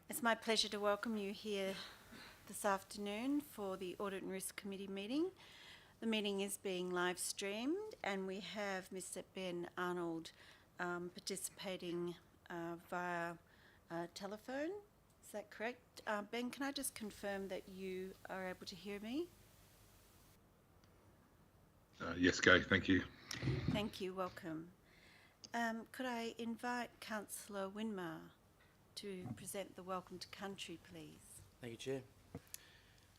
It's my pleasure to welcome you here this afternoon for the Audit and Risk Committee meeting. The meeting is being live streamed and we have Mr. Ben Arnold participating via telephone. Is that correct? Ben, can I just confirm that you are able to hear me? Yes, Gay, thank you. Thank you, welcome. Could I invite Councillor Winmar to present the Welcome to Country, please? Thank you, Chair. I'd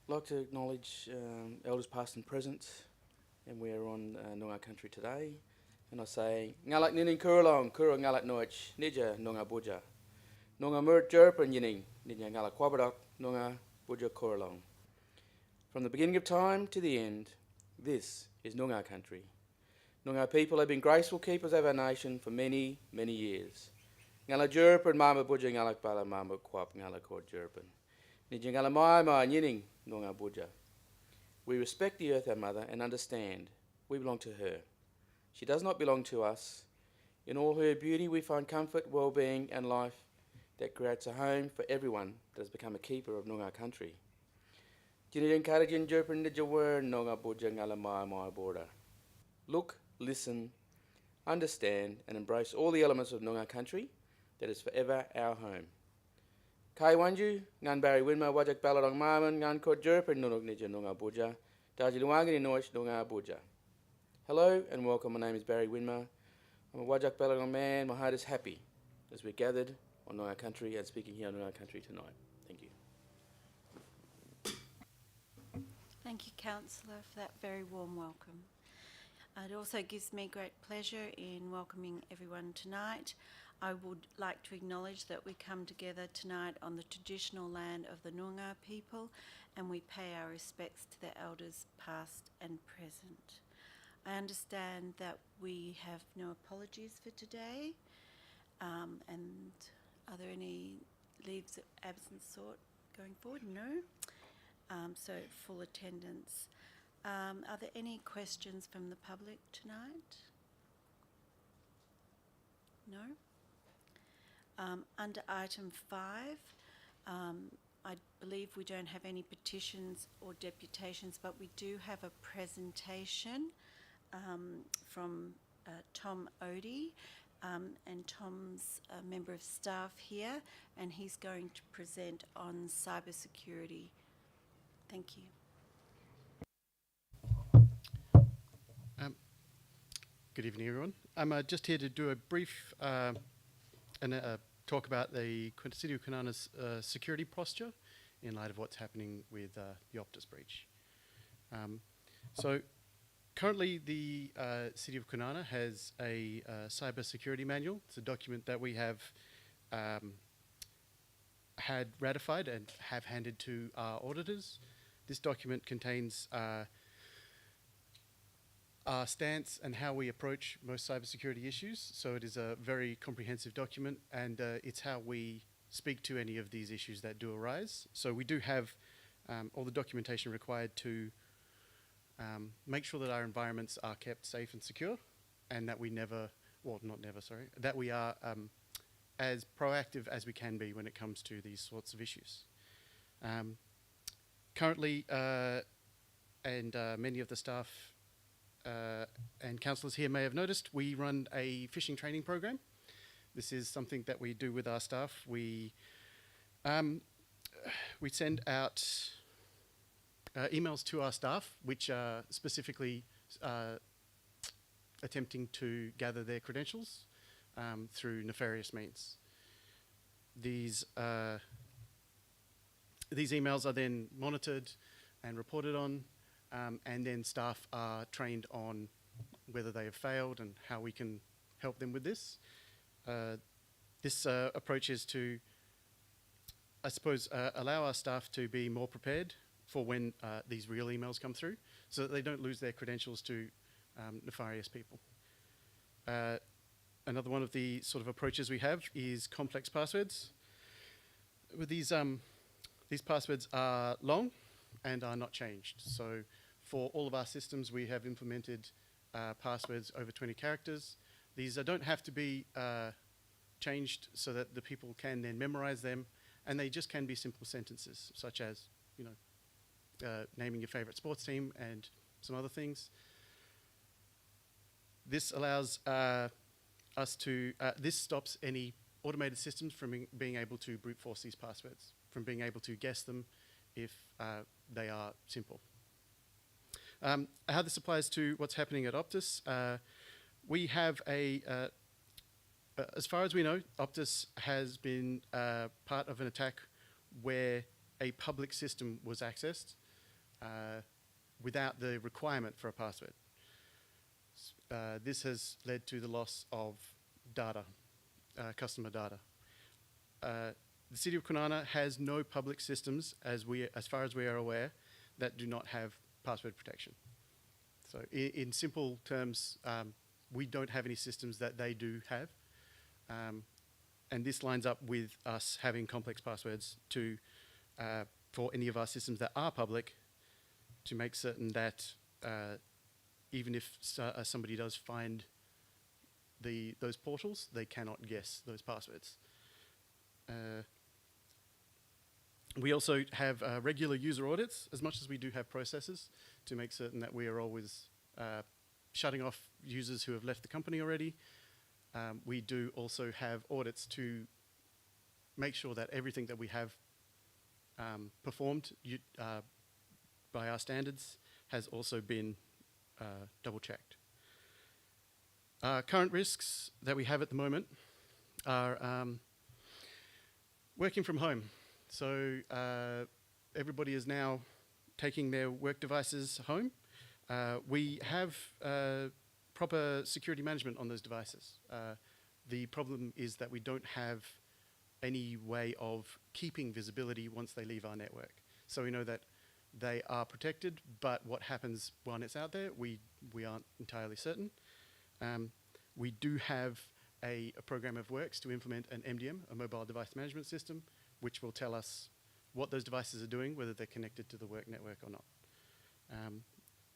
like to acknowledge Elders past and present, and we're on Noongar country today. And I say, Ngalak Nining Kurulong, Kura Ngalak Noich, Nija Noongar Buja. Noongar Mur Jerpan Yining, Nija Ngalak Kwabadak, Noongar Buja Kurulong. From the beginning of time to the end, this is Noongar country. Noongar people have been graceful keepers of our nation for many, many years. Ngala Jerpan Mama Buja Ngalak Bala Mama Kwap Ngalak Kor Jerpan. Nija Ngala Mai Yining Noongar Buja. We respect the earth, our mother, and understand we belong to her. She does not belong to us. In all her beauty, we find comfort, well-being, and life that creates a home for everyone that has become a keeper of Noongar country. Look, listen, understand, and embrace all the elements of Noongar country that is forever our home. Kai Wanju, Ngan Barry Winma, Wajak Balarong Marman, Ngan Kot Jerpen Nunuk Nija Noongar Buja, Dajiluangani Noich Noongar Buja. Hello and welcome, my name is Barry Winma. I'm a Wajak Balarong man, my heart is happy as we're gathered on Noongar country and speaking here on Noongar country tonight. Thank you. Thank you, Councillor, for that very warm welcome. It also gives me great pleasure in welcoming everyone tonight. I would like to acknowledge that we come together tonight on the traditional land of the Noongar people and we pay our respects to their elders past and present. I understand that we have no apologies for today, and are there any leaves of absence sort going forward? No. So full attendance. Are there any questions from the public tonight? No? Under item 5, I believe we don't have any petitions or deputations, but we do have a presentation from Tom Odie, and Tom's a member of staff here, and he's going to present on cybersecurity. Thank you. Good evening, everyone. I'm just here to do a brief talk about the City of Kwinana's security posture in light of what's happening with the Optus breach. So currently the City of Kwinana has a cyber security manual. It's a document that we have had ratified and have handed to our auditors. This document contains our stance and how we approach most cybersecurity issues. So it is a very comprehensive document, and it's how we speak to any of these issues that do arise. So we do have all the documentation required to make sure that our environments are kept safe and secure, and that we that we are as proactive as we can be when it comes to these sorts of issues. Currently, and many of the staff and councillors here may have noticed, we run a phishing training program. This is something that we do with our staff. We send out emails to our staff which are specifically attempting to gather their credentials through nefarious means. These emails are then monitored and reported on, and then staff are trained on whether they have failed and how we can help them with this. This approach is to, I suppose, allow our staff to be more prepared for when these real emails come through, so that they don't lose their credentials to nefarious people. Another one of the sort of approaches we have is complex passwords. With these passwords are long and are not changed. So for all of our systems, we have implemented passwords over 20 characters. These don't have to be changed so that the people can then memorize them, and they just can be simple sentences, such as, naming your favorite sports team and some other things. This allows this stops any automated systems from being able to brute force these passwords, from being able to guess them if they are simple. How this applies to what's happening at Optus, we have as far as we know, Optus has been part of an attack where a public system was accessed without the requirement for a password. This has led to the loss of data, customer data. The City of Kwinana has no public systems, as far as we are aware, that do not have password protection. So in simple terms, we don't have any systems that they do have. And this lines up with us having complex passwords for any of our systems that are public, to make certain that even if somebody does find those portals, they cannot guess those passwords. We also have regular user audits, as much as we do have processes, to make certain that we are always shutting off users who have left the company already. We do also have audits to make sure that everything that we have performed by our standards has also been double-checked. Current risks that we have at the moment are working from home. So everybody is now taking their work devices home. We have proper security management on those devices. The problem is that we don't have any way of keeping visibility once they leave our network. So we know that they are protected, but what happens when it's out there, we aren't entirely certain. We do have a program of works to implement an MDM, a mobile device management system, which will tell us what those devices are doing, whether they're connected to the work network or not.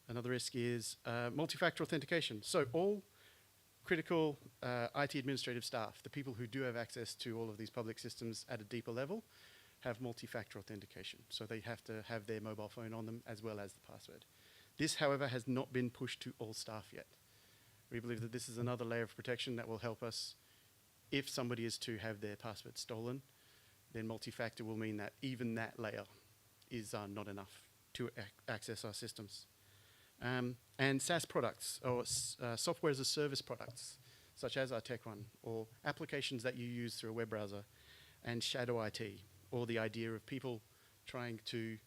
Another risk is multi-factor authentication. So all critical IT administrative staff, the people who do have access to all of these public systems at a deeper level, have multi-factor authentication. So they have to have their mobile phone on them as well as the password. This, however, has not been pushed to all staff yet. We believe that this is another layer of protection that will help us if somebody is to have their password stolen. Then multi-factor will mean that even that layer is not enough to access our systems. And SaaS products, or software as a service products, such as our Tech One, or applications that you use through a web browser, and shadow IT, or the idea of people trying to,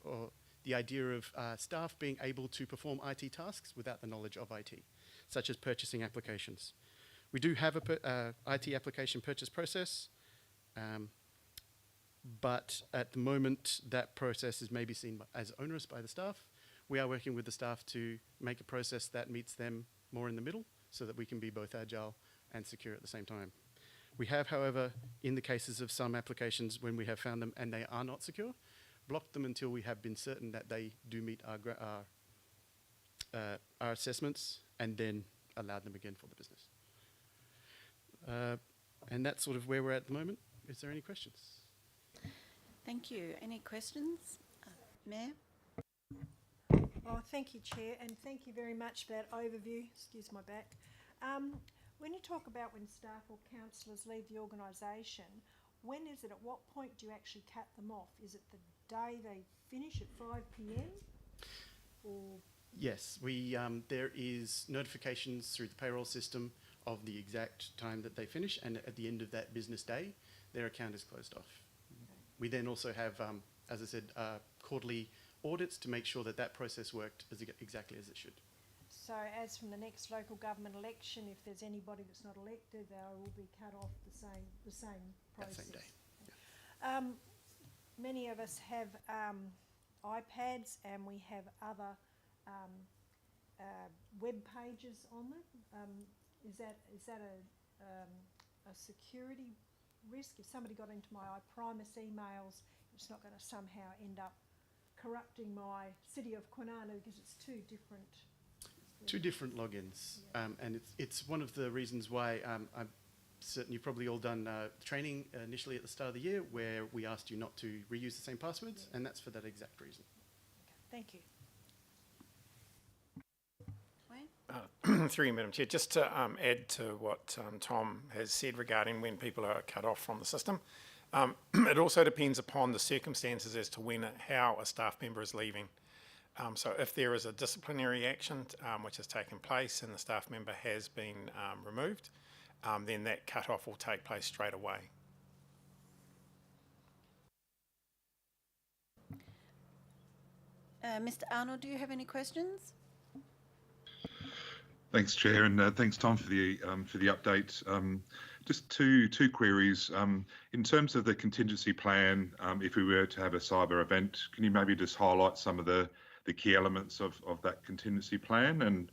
or the idea of staff being able to perform IT tasks without the knowledge of IT, such as purchasing applications. We do have a IT application purchase process, but at the moment that process is maybe seen as onerous by the staff. We are working with the staff to make a process that meets them more in the middle, so that we can be both agile and secure at the same time. We have, however, in the cases of some applications, when we have found them and they are not secure, blocked them until we have been certain that they do meet our assessments, and then allowed them again for the business. And that's sort of where we're at the moment. Is there any questions? Thank you. Any questions? Mayor? Oh, thank you, Chair, and thank you very much for that overview. Excuse my back. When you talk about when staff or councillors leave the organisation, when is it, at what point do you actually cut them off? Is it the day they finish at 5 p.m? Or? Yes, there is notifications through the payroll system of the exact time that they finish, and at the end of that business day, their account is closed off. Okay. We then also have, as I said, quarterly audits to make sure that that process worked exactly as it should. So as from the next local government election, if there's anybody that's not elected, they will be cut off the same process. That same day. Yeah. Many of us have iPads, and we have other web pages on them. Is that a security risk? If somebody got into my iPrimus emails, it's not going to somehow end up corrupting my City of Kwinana, because it's two different logins. Yeah. And it's one of the reasons why certain you've probably all done training initially at the start of the year where we asked you not to reuse the same passwords, and that's for that exact reason. Thank you. Wayne? Through you, Madam Chair, just to add to what Tom has said regarding when people are cut off from the system. It also depends upon the circumstances as to when, how a staff member is leaving. So if there is a disciplinary action which has taken place and the staff member has been removed, then that cut-off will take place straight away. Mr. Arnold, do you have any questions? Thanks, Chair, and thanks, Tom, for the update. Just two queries. In terms of the contingency plan, if we were to have a cyber event, can you maybe just highlight some of the key elements of that contingency plan? And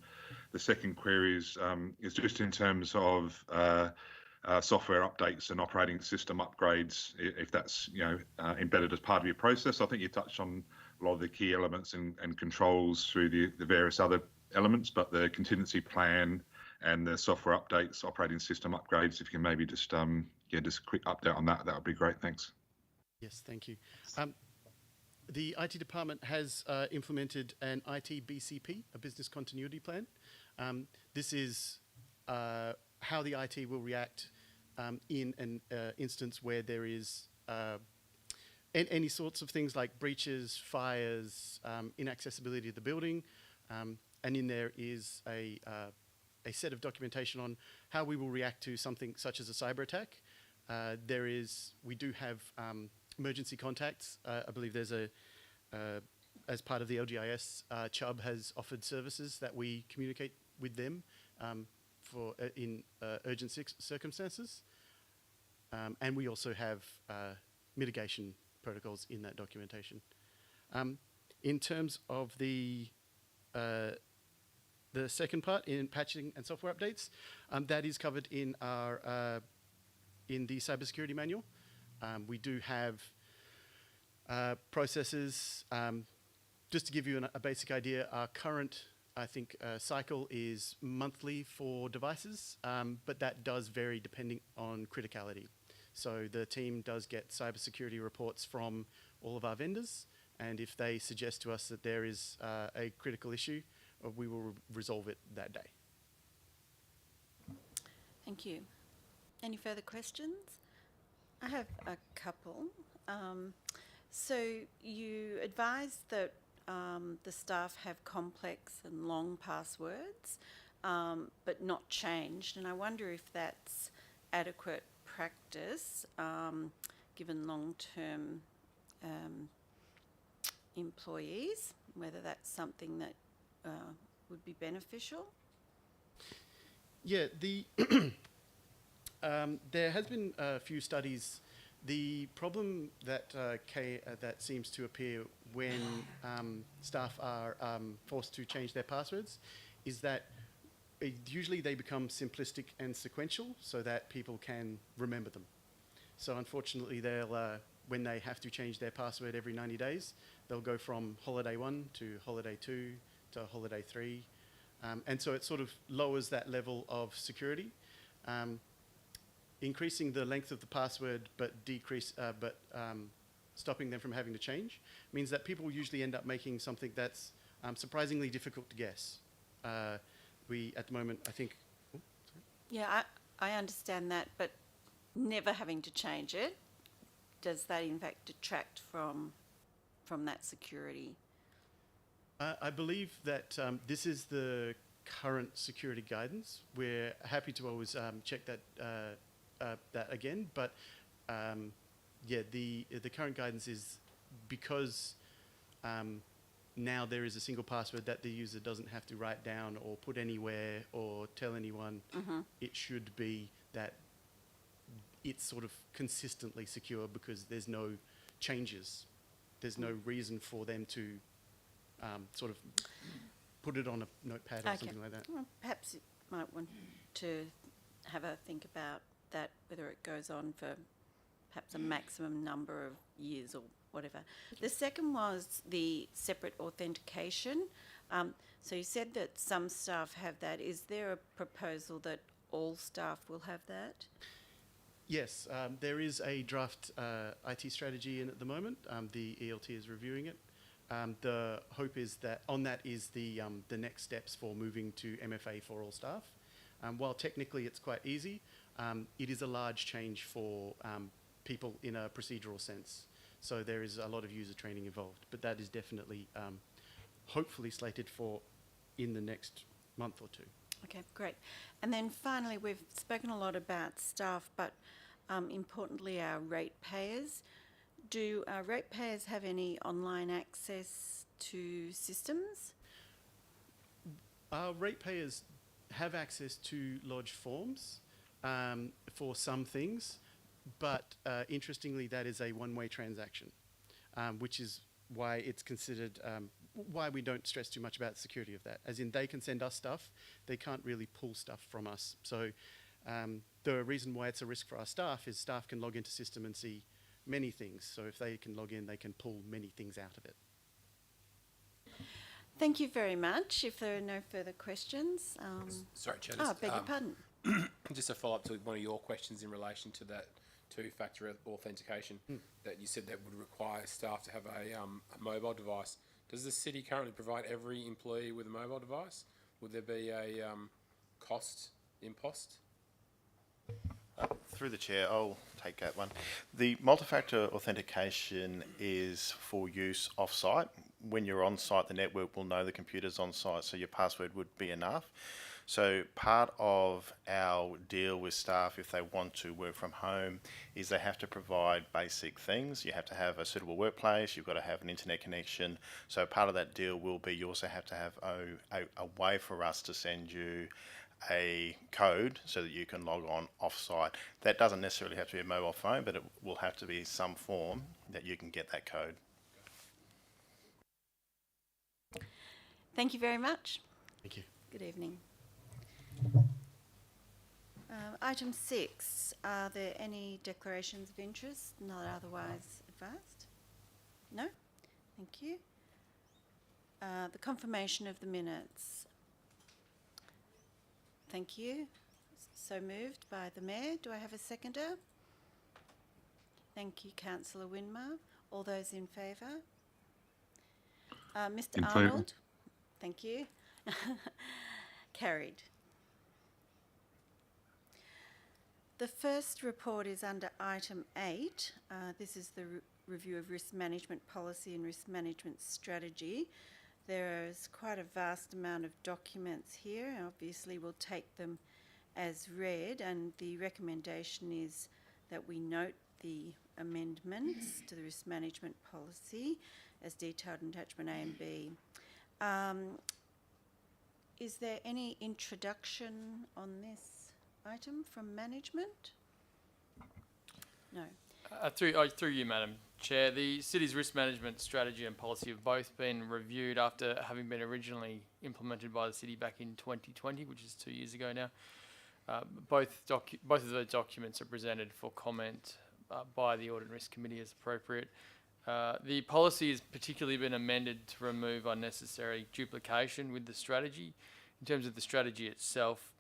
the second query is just in terms of software updates and operating system upgrades, if that's embedded as part of your process. I think you touched on a lot of the key elements and controls through the various other elements, but the contingency plan and the software updates, operating system upgrades, if you can maybe just just a quick update on that, that would be great. Thanks. Yes, thank you. The IT department has implemented an IT BCP, a business continuity plan. This is how the IT will react in an instance where there is any sorts of things like breaches, fires, inaccessibility of the building, and in there is a set of documentation on how we will react to something such as a cyber attack. We do have emergency contacts. I believe there's as part of the LGIS, Chubb has offered services that we communicate with them in urgent circumstances. And we also have mitigation protocols in that documentation. In terms of the second part in patching and software updates, that is covered in our in the cybersecurity manual. We do have processes. Just to give you a basic idea, our current, I think, cycle is monthly for devices, but that does vary depending on criticality. So the team does get cybersecurity reports from all of our vendors, and if they suggest to us that there is a critical issue, we will resolve it that day. Thank you. Any further questions? I have a couple. So you advised that the staff have complex and long passwords, but not changed, and I wonder if that's adequate practice given long-term employees, whether that's something that would be beneficial. Yeah, there has been a few studies. The problem that that seems to appear when staff are forced to change their passwords is that usually they become simplistic and sequential so that people can remember them. So unfortunately, they'll when they have to change their password every 90 days, they'll go from holiday 1 to holiday 2 to holiday 3. And so it sort of lowers that level of security. Increasing the length of the password but stopping them from having to change means that people usually end up making something that's surprisingly difficult to guess. We, at the moment, I think... Oh, sorry. Yeah, I understand that, but never having to change it, does that in fact detract from that security? I believe that this is the current security guidance. We're happy to always check that again, but yeah, the current guidance is because now there is a single password that the user doesn't have to write down or put anywhere or tell anyone. Mm-hmm. It should be that it's sort of consistently secure because there's no changes. There's no reason for them to sort of put it on a notepad or something like that. Well, perhaps you might want to have a think about that, whether it goes on for perhaps a maximum number of years or whatever. The second was the separate authentication. So you said that some staff have that. Is there a proposal that all staff will have that? Yes, there is a draft IT strategy in at the moment. The ELT is reviewing it. The hope is that on that is the next steps for moving to MFA for all staff. While technically it's quite easy, it is a large change for people in a procedural sense. So there is a lot of user training involved, but that is definitely hopefully slated for in the next month or two. Okay, great. And then finally, we've spoken a lot about staff, but importantly, our ratepayers. Do our ratepayers have any online access to systems? Our ratepayers have access to lodge forms for some things, but interestingly, that is a one-way transaction, which is why it's considered, why we don't stress too much about the security of that. As in, they can send us stuff, they can't really pull stuff from us. So the reason why it's a risk for our staff is staff can log into system and see many things. So if they can log in, they can pull many things out of it. Thank you very much. If there are no further questions. Sorry, Chair. Oh, beg your pardon. Just a follow-up to one of your questions in relation to that two-factor authentication, that you said that would require staff to have a mobile device. Does the city currently provide every employee with a mobile device? Would there be a cost impost? Through the chair, I'll take that one. The multi-factor authentication is for use off-site. When you're on-site, the network will know the computer's on-site, so your password would be enough. So part of our deal with staff, if they want to work from home, is they have to provide basic things. You have to have a suitable workplace, you've got to have an internet connection. So part of that deal will be you also have to have a way for us to send you a code so that you can log on off-site. That doesn't necessarily have to be a mobile phone, but it will have to be some form that you can get that code. Thank you very much. Thank you. Good evening. Item 6, are there any declarations of interest not otherwise advised? No? Thank you. The confirmation of the minutes. Thank you. So moved by the Mayor. Do I have a seconder? Thank you, Councillor Winmar. All those in favour? Mr. In Arnold? favour. Thank you. Carried. The first report is under item 8. This is the review of risk management policy and risk management strategy. There is quite a vast amount of documents here. Obviously, we'll take them as read, and the recommendation is that we note the amendments to the risk management policy as detailed in attachment A and B. Is there any introduction on this item from management? No. Through you, Madam Chair, the city's risk management strategy and policy have both been reviewed after having been originally implemented by the city back in 2020, which is 2 years ago now. Both of those documents are presented for comment by the Audit and Risk Committee as appropriate. The policy has particularly been amended to remove unnecessary duplication with the strategy. In terms of the strategy itself,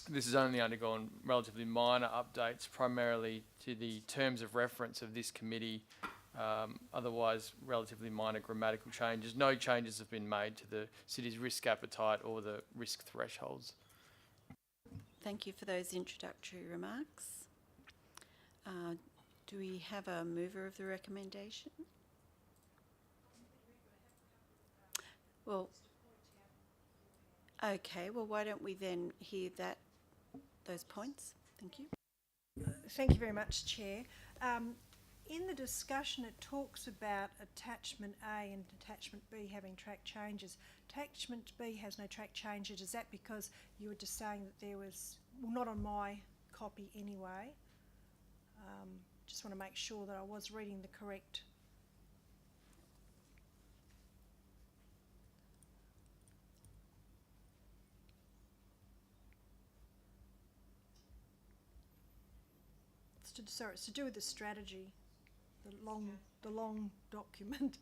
this has only undergone relatively minor updates, primarily to the terms of reference of this committee, otherwise relatively minor grammatical changes. No changes have been made to the city's risk appetite or the risk thresholds. Thank you for those introductory remarks. Do we have a mover of the recommendation? Well, okay, well, why don't we then hear those points? Thank you. Thank you very much, Chair. In the discussion, it talks about attachment A and attachment B having track changes. Attachment B has no track changes. Is that because you were just saying that there was, well, not on my copy anyway? Just want to make sure that I was reading the correct. It's to do with the strategy, the long document.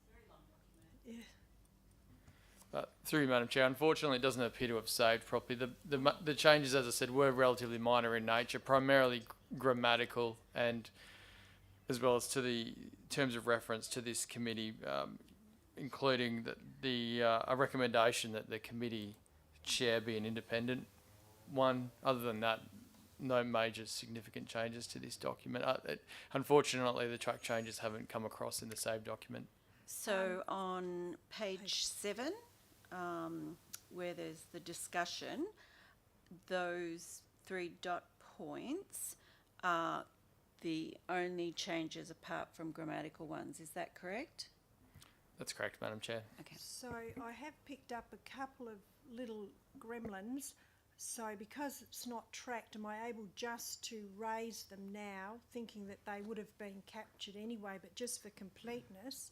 Very long document. Through you, Madam Chair, unfortunately it doesn't appear to have saved properly. The changes, as I said, were relatively minor in nature, primarily grammatical, and as well as to the terms of reference to this committee, including a recommendation that the committee chair be an independent one. Other than that, no major significant changes to this document. Unfortunately, the track changes haven't come across in the saved document. So on page 7, where there's the discussion, those 3 dot points are the only changes apart from grammatical ones. Is that correct? That's correct, Madam Chair. Okay. So I have picked up a couple of little gremlins. So because it's not tracked, am I able just to raise them now, thinking that they would have been captured anyway, but just for completeness?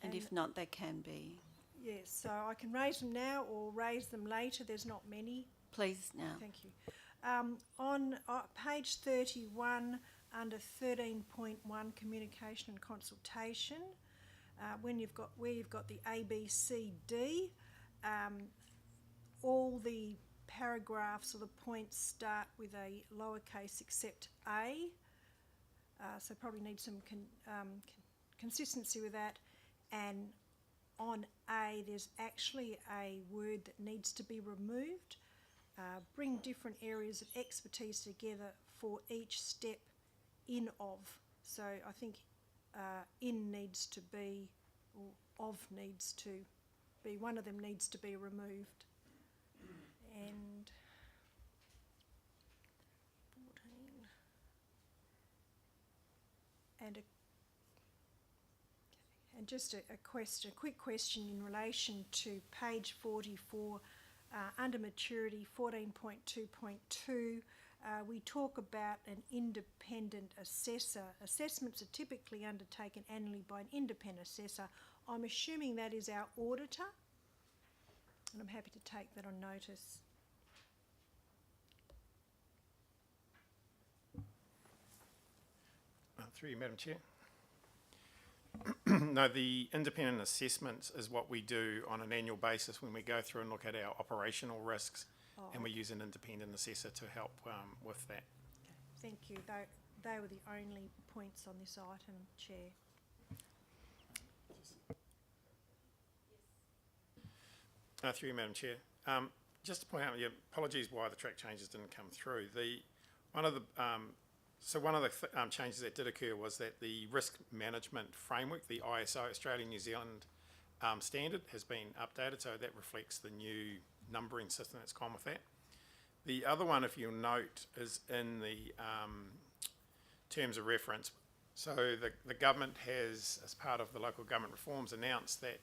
And if not, they can be. Yes, so I can raise them now or raise them later. There's not many. Please now. Thank you. On page 31, under 13.1, communication and consultation, where you've got the A, B, C, D, all the paragraphs or the points start with a lowercase except A, so probably need some consistency with that. And on A, there's actually a word that needs to be removed. Bring different areas of expertise together for each step in of. So I think in needs to be, or of needs to be, one of them needs to be removed. And 14. And just a quick question in relation to page 44, under maturity 14.2.2, we talk about an independent assessor. Assessments are typically undertaken annually by an independent assessor. I'm assuming that is our auditor, and I'm happy to take that on notice. Through you, Madam Chair. No, the independent assessment is what we do on an annual basis when we go through and look at our operational risks, and we use an independent assessor to help with that. Okay. Thank you. They were the only points on this item, Chair. Through you, Madam Chair. Just to point out, apologies why the track changes didn't come through. One of the changes that did occur was that the risk management framework, the ISO, Australia-New Zealand standard, has been updated, so that reflects the new numbering system that's gone with that. The other one, if you'll note, is in the terms of reference. So the government has, as part of the local government reforms, announced that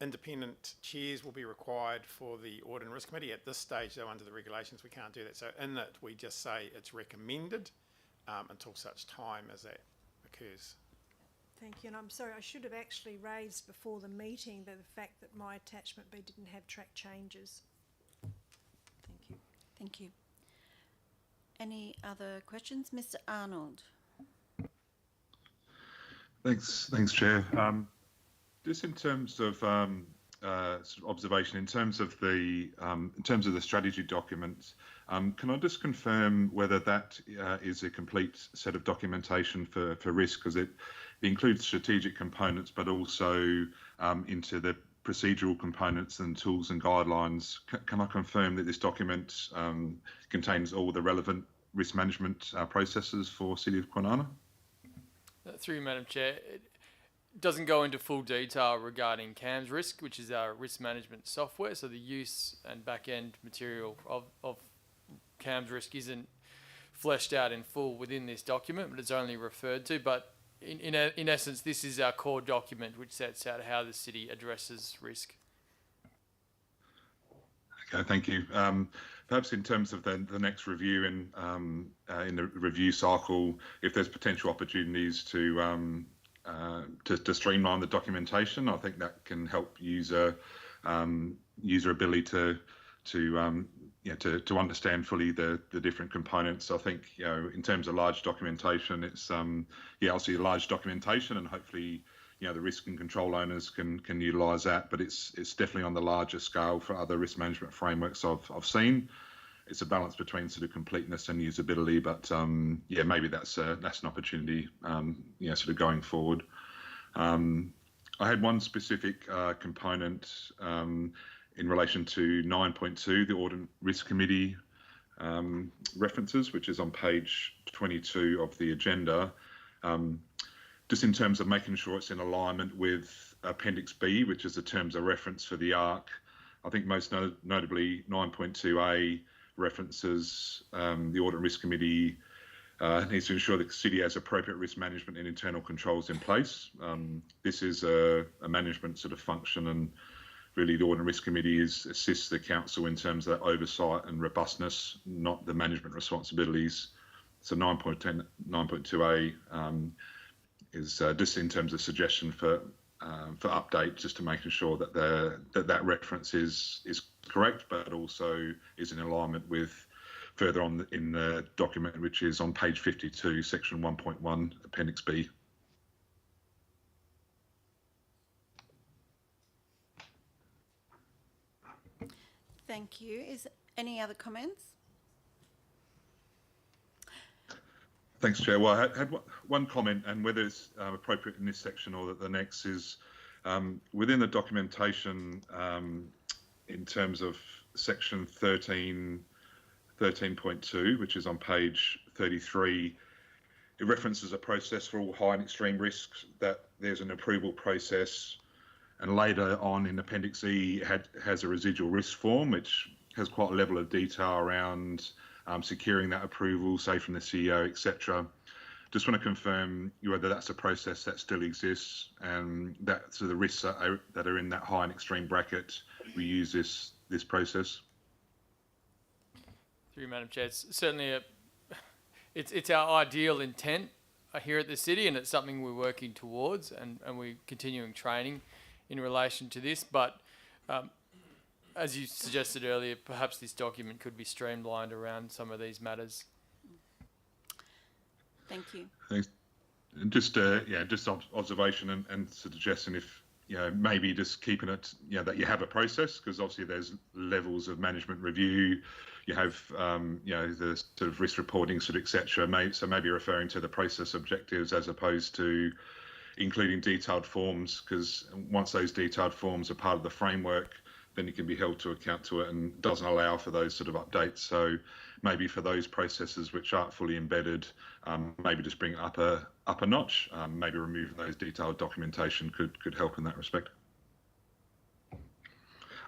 independent chairs will be required for the Audit and Risk Committee. At this stage, though, under the regulations, we can't do that. So in that, we just say it's recommended until such time as that occurs. Thank you. And I'm sorry, I should have actually raised before the meeting the fact that my attachment B didn't have track changes. Thank you. Thank you. Any other questions? Mr. Arnold. Thanks, Chair. Just in terms of sort of observation, in terms of the strategy documents, can I just confirm whether that is a complete set of documentation for risk, because it includes strategic components, but also into the procedural components and tools and guidelines. Can I confirm that this document contains all the relevant risk management processes for City of Kwinana? Through you, Madam Chair. It doesn't go into full detail regarding CAMS risk, which is our risk management software. So the use and back-end material of CAMS risk isn't fleshed out in full within this document, but it's only referred to. But in essence, this is our core document, which sets out how the city addresses risk. Okay, thank you. Perhaps in terms of the next review in the review cycle, if there's potential opportunities to streamline the documentation, I think that can help user ability to understand fully the different components. I think, in terms of large documentation, it's obviously a large documentation, and hopefully the risk and control owners can utilise that, but it's definitely on the larger scale for other risk management frameworks I've seen. It's a balance between sort of completeness and usability, but maybe that's an opportunity, sort of going forward. I had one specific component in relation to 9.2, the Audit Risk Committee references, which is on page 22 of the agenda. Just in terms of making sure it's in alignment with Appendix B, which is the terms of reference for the ARC. I think most notably 9.2A references the Audit Risk Committee needs to ensure that the city has appropriate risk management and internal controls in place. This is a management sort of function, and really the Audit Risk Committee assists the council in terms of that oversight and robustness, not the management responsibilities. So 9.2A is just in terms of suggestion for update, just to making sure that that reference is correct, but also is in alignment with further on in the document, which is on page 52, section 1.1, Appendix B. Thank you. Is any other comments? Thanks, Chair. Well, I had one comment, and whether it's appropriate in this section or the next is within the documentation in terms of section 13.2, which is on page 33, it references a process for all high and extreme risks, that there's an approval process, and later on in Appendix E it has a residual risk form, which has quite a level of detail around securing that approval, say from the CEO, etc. Just want to confirm whether that's a process that still exists, and that so the risks that are in that high and extreme bracket, we use this process. Through you, Madam Chair, it's certainly it's our ideal intent here at the city, and it's something we're working towards, and we're continuing training in relation to this. But as you suggested earlier, perhaps this document could be streamlined around some of these matters. Thank you. Thanks. And just observation and suggestion, if maybe just keeping it that you have a process, because obviously there's levels of management review. You have the sort of risk reporting, sort of etc. So maybe referring to the process objectives as opposed to including detailed forms, because once those detailed forms are part of the framework, then you can be held to account to it, and doesn't allow for those sort of updates. So maybe for those processes which aren't fully embedded, maybe just bring it up a notch. Maybe removing those detailed documentation could help in that respect.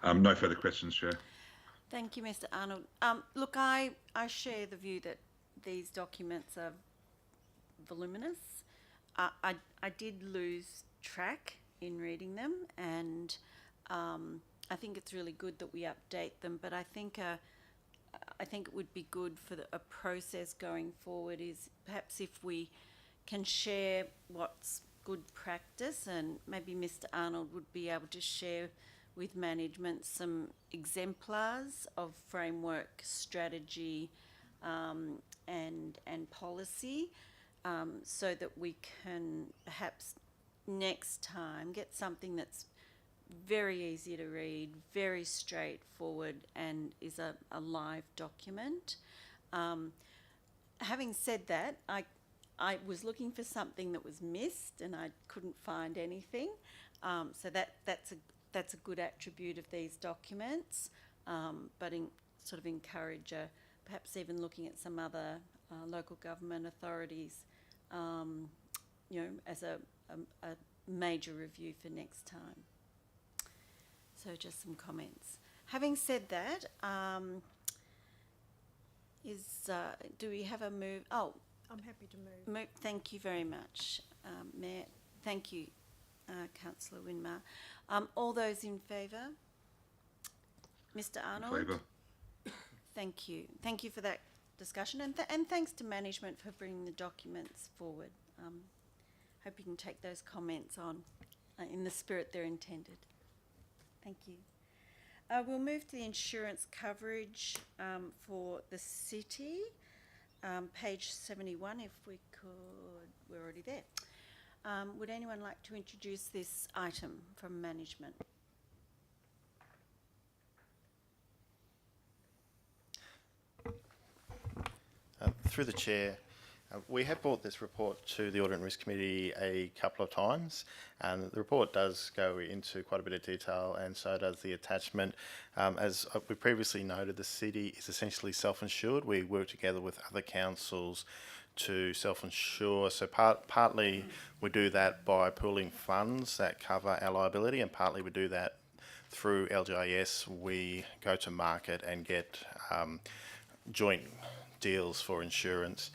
No further questions, Chair. Thank you, Mr. Arnold. Look, I share the view that these documents are voluminous. I did lose track in reading them, and I think it's really good that we update them. But I think it would be good for a process going forward is perhaps if we can share what's good practice, and maybe Mr. Arnold would be able to share with management some exemplars of framework, strategy, and policy, so that we can perhaps next time get something that's very easy to read, very straightforward, and is a live document. Having said that, I was looking for something that was missed, and I couldn't find anything. So that's a good attribute of these documents, but sort of encourage perhaps even looking at some other local government authorities, as a major review for next time. So just some comments. Having said that, do we have a move? Oh, I'm happy to move. Thank you very much, Mayor. Thank you, Councillor Winmar. All those in favour? Mr. Arnold? In favour. Thank you. Thank you for that discussion, and thanks to management for bringing the documents forward. Hope you can take those comments on in the spirit they're intended. Thank you. We'll move to the insurance coverage for the city. Page 71, if we could. We're already there. Would anyone like to introduce this item from management? Through the chair, we have brought this report to the Audit and Risk Committee a couple of times, and the report does go into quite a bit of detail, and so does the attachment. As we previously noted, the city is essentially self-insured. We work together with other councils to self-insure. So partly we do that by pooling funds that cover our liability, and partly we do that through LGIS. We go to market and get joint deals for insurance.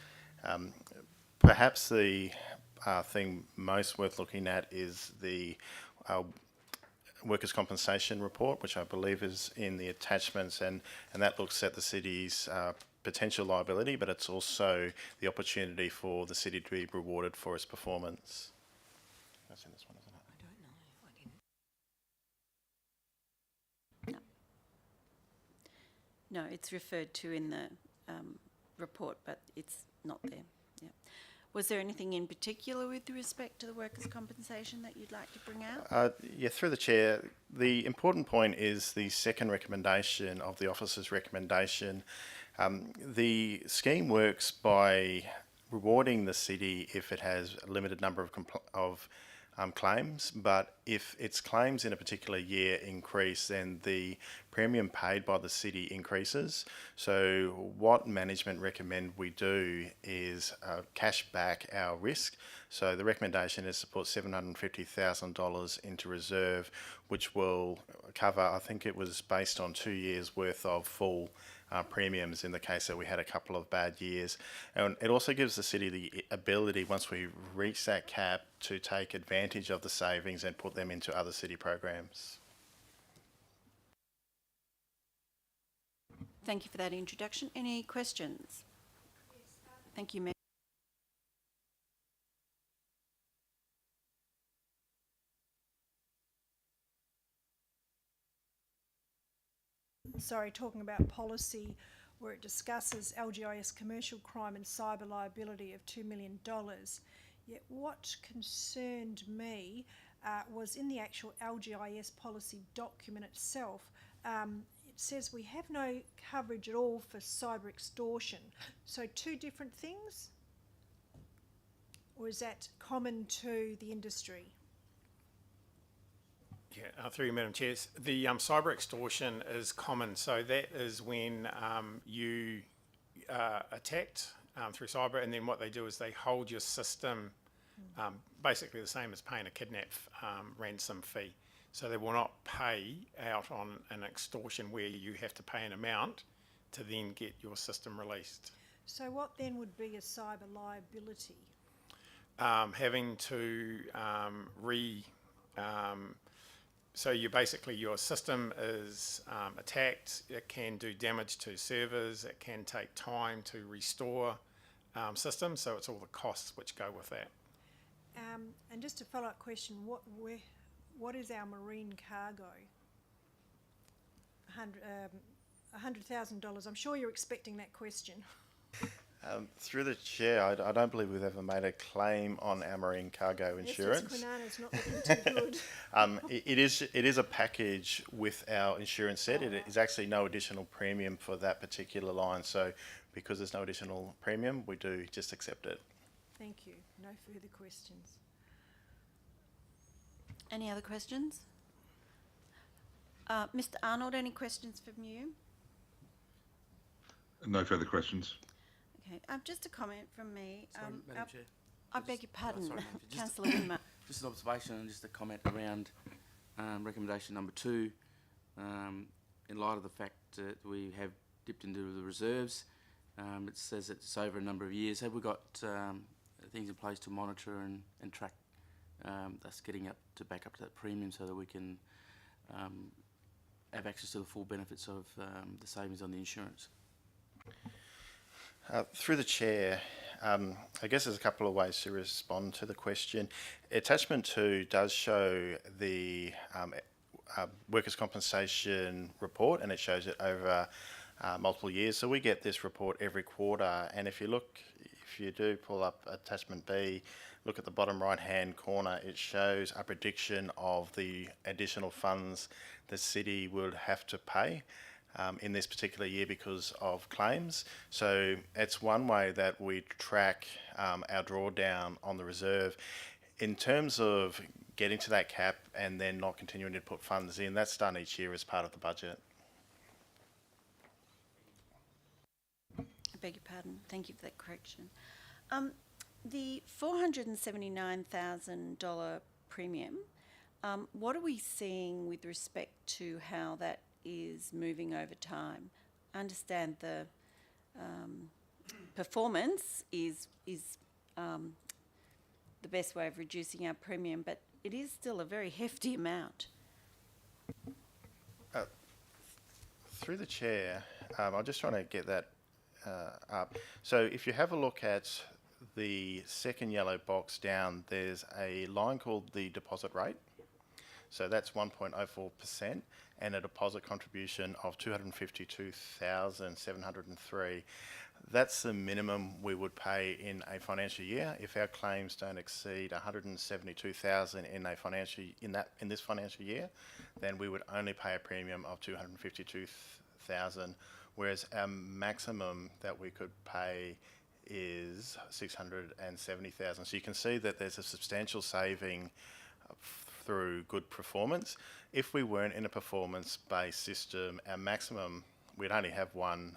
Perhaps the thing most worth looking at is the workers' compensation report, which I believe is in the attachments, and that looks at the city's potential liability, but it's also the opportunity for the city to be rewarded for its performance. That's in this one, isn't it? No, it's referred to in the report, but it's not there. Yeah. Was there anything in particular with respect to the workers' compensation that you'd like to bring out? Yeah, through the chair, the important point is the second recommendation of the officer's recommendation. The scheme works by rewarding the city if it has a limited number of claims, but if its claims in a particular year increase, then the premium paid by the city increases. So what management recommend we do is cash back our risk. So the recommendation is to put $750,000 into reserve, which will cover, I think it was based on 2 years worth of full premiums in the case that we had a couple of bad years. And it also gives the city the ability, once we reach that cap, to take advantage of the savings and put them into other city programs. Thank you for that introduction. Any questions? Thank you, Mayor. Sorry, talking about policy where it discusses LGIS commercial crime and cyber liability of $2 million. Yet what concerned me was in the actual LGIS policy document itself, it says we have no coverage at all for cyber extortion. So two different things? Or is that common to the industry? Yeah, through you, Madam Chair. The cyber extortion is common. So that is when you attacked through cyber, and then what they do is they hold your system basically the same as paying a kidnap ransom fee. So they will not pay out on an extortion where you have to pay an amount to then get your system released. So what then would be a cyber liability? Having to so you basically, your system is attacked. It can do damage to servers. It can take time to restore systems. So it's all the costs which go with that. And just a follow-up question: what is our marine cargo? $100,000. I'm sure you're expecting that question. Through the chair, I don't believe we've ever made a claim on our marine cargo insurance. Yes, Quinana's not looking too good. It is a package with our insurance set. It is actually no additional premium for that particular line. So because there's no additional premium, we do just accept it. Thank you. No further questions. Any other questions? Mr. Arnold, any questions from you? No further questions. Okay, just a comment from me. Sorry, Madam Chair. I beg your pardon, sorry, Madam Chair. Councillor Wimmer. Just an observation and just a comment around recommendation number 2. In light of the fact that we have dipped into the reserves, it says it's over a number of years. Have we got things in place to monitor and track us getting back up to that premium so that we can have access to the full benefits of the savings on the insurance? Through the chair, I guess there's a couple of ways to respond to the question. Attachment 2 does show the workers' compensation report, and it shows it over multiple years. So we get this report every quarter, and if you if you do pull up attachment B, look at the bottom right-hand corner, it shows a prediction of the additional funds the city would have to pay in this particular year because of claims. So it's one way that we track our drawdown on the reserve. In terms of getting to that cap and then not continuing to put funds in, that's done each year as part of the budget. I beg your pardon. Thank you for that correction. The $479,000 premium, what are we seeing with respect to how that is moving over time? I understand the performance is the best way of reducing our premium, but it is still a very hefty amount. Through the chair, I'm just trying to get that up. So if you have a look at the second yellow box down, there's a line called the deposit rate. So that's 1.04% and a deposit contribution of 252,703. That's the minimum we would pay in a financial year. If our claims don't exceed 172,000 in this financial year, then we would only pay a premium of 252,000, whereas our maximum that we could pay is 670,000. So you can see that there's a substantial saving through good performance. If we weren't in a performance-based system, our maximum, we'd only have one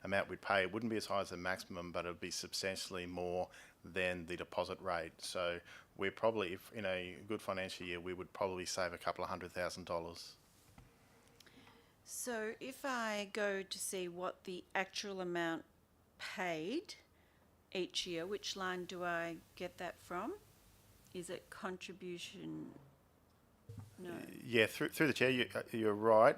amount we'd pay. It wouldn't be as high as the maximum, but it would be substantially more than the deposit rate. So we're probably, if in a good financial year, we would probably save a couple of $100,000. So if I go to see what the actual amount paid each year, which line do I get that from? Is it contribution? No. Yeah, through the chair, you're right.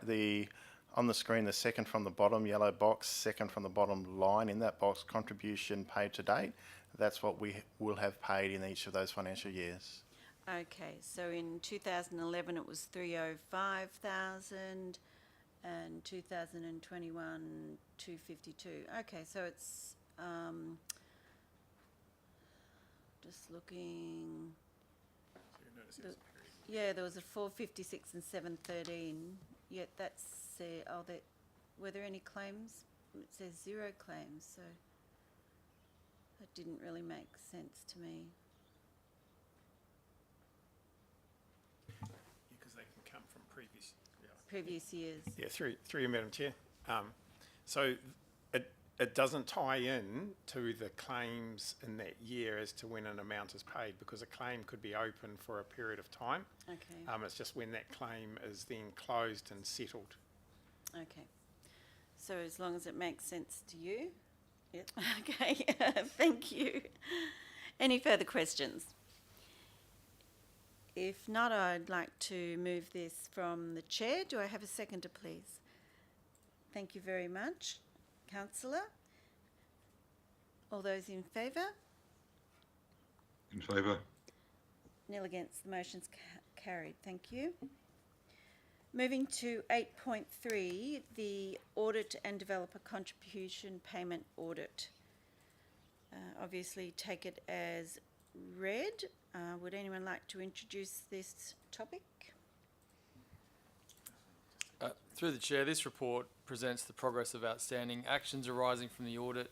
On the screen, the second from the bottom yellow box, second from the bottom line in that box, contribution paid to date. That's what we will have paid in each of those financial years. Okay, so in 2011 it was 305,000 and 2021 252. Okay, so it's just looking. Yeah, there was a 456 and 713. Yet that's were there any claims? It says 0 claims, so that didn't really make sense to me. Because they can come from previous years. Yeah, through you, Madam Chair. So it doesn't tie in to the claims in that year as to when an amount is paid, because a claim could be open for a period of time. Okay. It's just when that claim is then closed and settled. Okay. So as long as it makes sense to you. Yep. Okay. Thank you. Any further questions? If not, I'd like to move this from the chair. Do I have a seconder, please? Thank you very much. Councillor? All those in favour? In favour. Nil against. The motion's carried. Thank you. Moving to 8.3, the Audit and Developer Contribution Payment Audit. Obviously take it as read. Would anyone like to introduce this topic? Through the chair, this report presents the progress of outstanding actions arising from the audit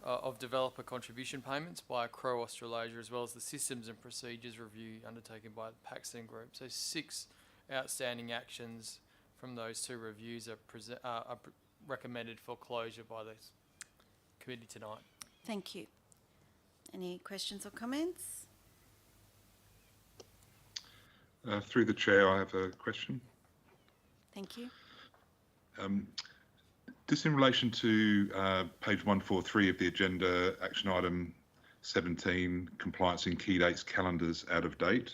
of developer contribution payments by Crow Australasia, as well as the systems and procedures review undertaken by the Paxton Group. So 6 outstanding actions from those 2 reviews are recommended for closure by the committee tonight. Thank you. Any questions or comments? Through the chair, I have a question. Thank you. Just in relation to page 143 of the agenda, action item 17, compliance in key dates calendars out of date.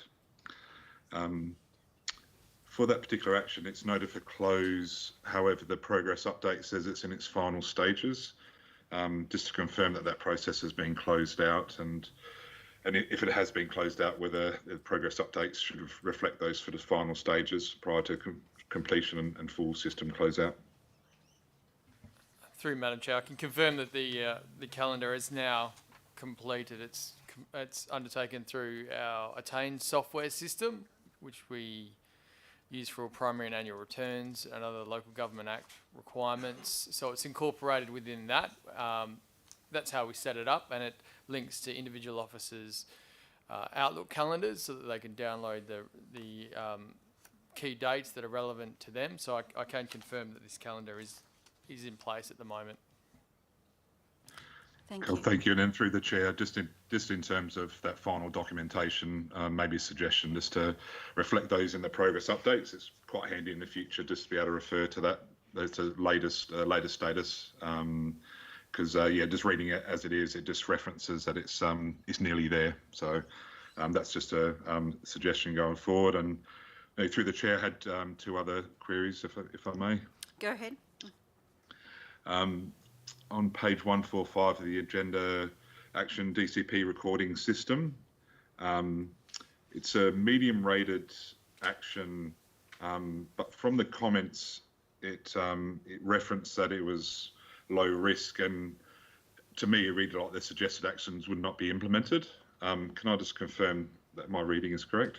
For that particular action, it's noted for close. However, the progress update says it's in its final stages. Just to confirm that process has been closed out, and if it has been closed out, whether the progress updates should reflect those for the final stages prior to completion and full system closeout. Through Madam Chair, I can confirm that the calendar is now completed. It's undertaken through our Attain software system, which we use for all primary and annual returns and other Local Government Act requirements. So it's incorporated within that. That's how we set it up, and it links to individual officers' Outlook calendars so that they can download the key dates that are relevant to them. So I can confirm that this calendar is in place at the moment. Thank Cool, you. thank you. And then through the chair, just in terms of that final documentation, maybe a suggestion just to reflect those in the progress updates. It's quite handy in the future just to be able to refer to that, the latest status. Because yeah, just reading it as it is, it just references that it's nearly there. So that's just a suggestion going forward. And through the chair, had two other queries, if I may. Go ahead. On page 145 of the agenda, action DCP recording system. It's a medium rated action, but from the comments, it referenced that it was low risk, and to me, it read like the suggested actions would not be implemented. Can I just confirm that my reading is correct?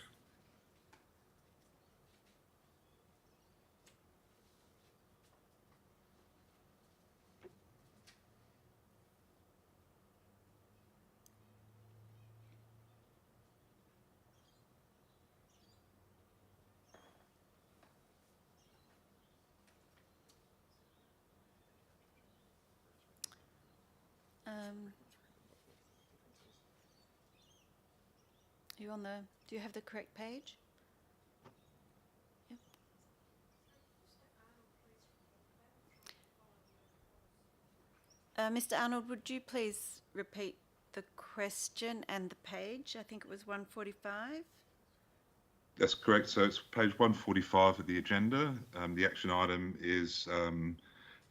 Do you have the correct page? Yep. Mr. Arnold, would you please repeat the question and the page? I think it was 145. That's correct. So it's page 145 of the agenda. The action item is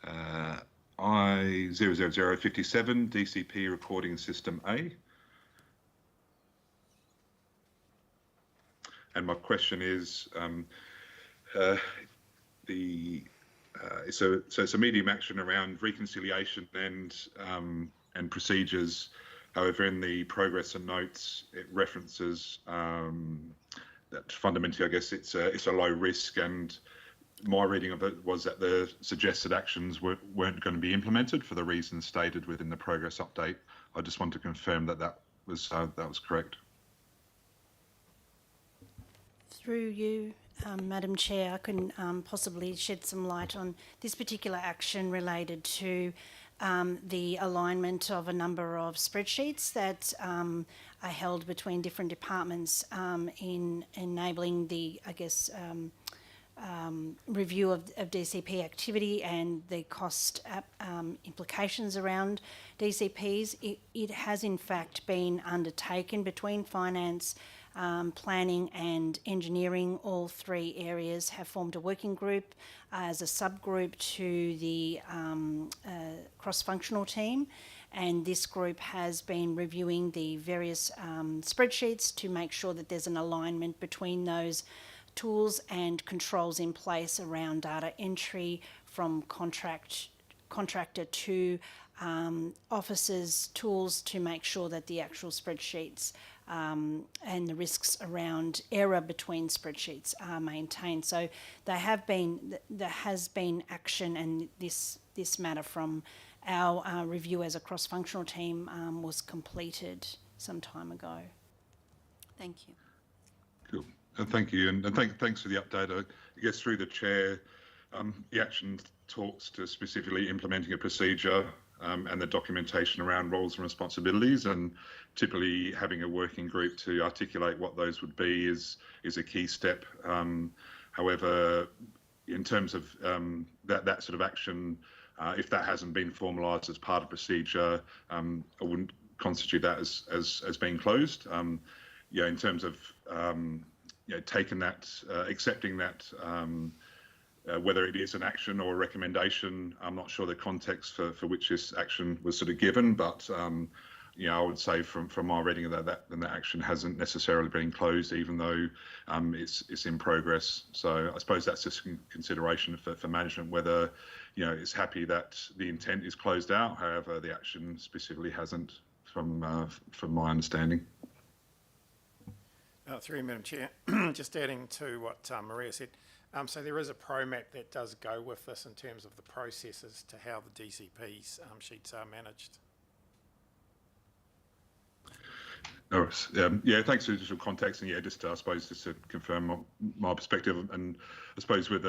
I00057 DCP recording system A. And my question is, so it's a medium action around reconciliation and procedures. However, in the progress and notes, it references that fundamentally, I guess it's a low risk, and my reading of it was that the suggested actions weren't going to be implemented for the reasons stated within the progress update. I just want to confirm that was correct. Through you, Madam Chair, I can possibly shed some light on this particular action related to the alignment of a number of spreadsheets that are held between different departments in enabling the, I guess, review of DCP activity and the cost implications around DCPs. It has in fact been undertaken between finance, planning and engineering. All three areas have formed a working group as a subgroup to the cross-functional team, and this group has been reviewing the various spreadsheets to make sure that there's an alignment between those tools and controls in place around data entry from contractor to officers' tools to make sure that the actual spreadsheets and the risks around error between spreadsheets are maintained. So there has been action, and this matter from our review as a cross-functional team was completed some time ago. Thank you. Cool. Thank you, and thanks for the update. I guess through the chair, the action talks to specifically implementing a procedure and the documentation around roles and responsibilities, and typically having a working group to articulate what those would be is a key step. However, in terms of that sort of action, if that hasn't been formalised as part of procedure, I wouldn't constitute that as being closed. In terms of taking that, accepting that, whether it is an action or a recommendation, I'm not sure the context for which this action was sort of given, but I would say from my reading of that action hasn't necessarily been closed, even though it's in progress. So I suppose that's just consideration for management, whether it's happy that the intent is closed out. However, the action specifically hasn't from my understanding. Through you, Madam Chair, just adding to what Maria said. So there is a pro map that does go with this in terms of the processes to how the DCP's sheets are managed. Oh, yeah, thanks for the additional context, and yeah, just I suppose just to confirm my perspective, and I suppose with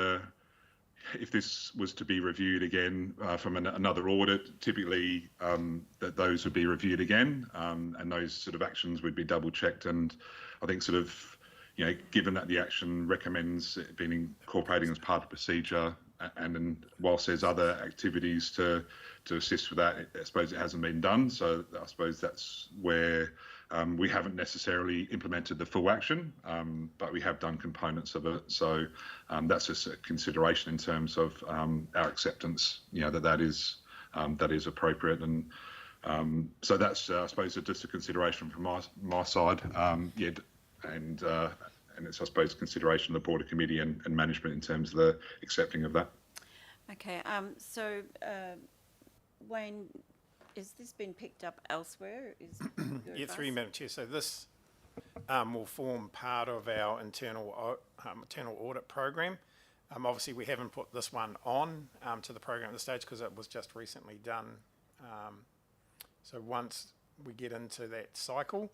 if this was to be reviewed again from another audit, typically that those would be reviewed again, and those sort of actions would be double checked. And I think sort of, you know, given that the action recommends it being incorporating as part of procedure, and then whilst there's other activities to assist with that, I suppose it hasn't been done. So I suppose that's where we haven't necessarily implemented the full action, but we have done components of it. So that's just a consideration in terms of our acceptance, you know, that is appropriate. And so that's, I suppose, just a consideration from my side. Yeah, and it's, I suppose, consideration of the Board of Committee and management in terms of the accepting of that. Okay, so Wayne, is this been picked up elsewhere? Yeah, through you, Madam Chair. So this will form part of our internal audit program. Obviously, we haven't put this one on to the program at this stage because it was just recently done. So once we get into that cycle,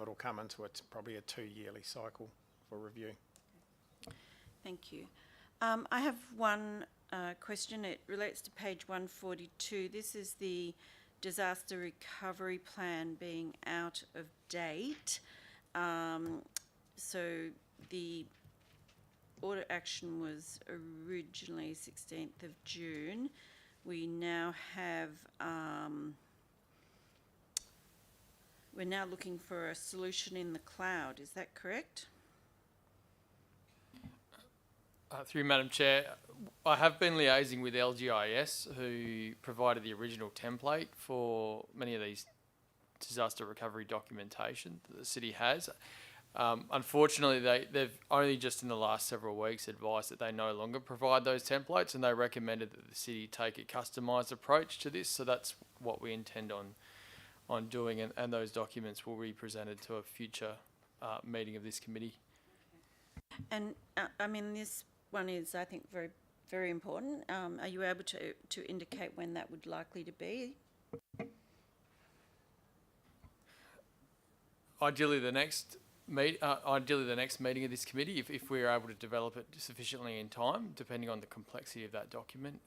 it'll come into probably a 2-yearly cycle for review. Thank you. I have one question. It relates to page 142. This is the disaster recovery plan being out of date. So the audit action was originally 16th of June. We now have, we're now looking for a solution in the cloud. Is that correct? Through Madam Chair, I have been liaising with LGIS, who provided the original template for many of these disaster recovery documentation that the city has. Unfortunately, they've only just in the last several weeks advised that they no longer provide those templates, and they recommended that the city take a customised approach to this. So that's what we intend on doing, and those documents will be presented to a future meeting of this committee. And I mean, this one is, I think, very, very important. Are you able to indicate when that would likely to be? Ideally, the next meeting of this committee, if we're able to develop it sufficiently in time, depending on the complexity of that document,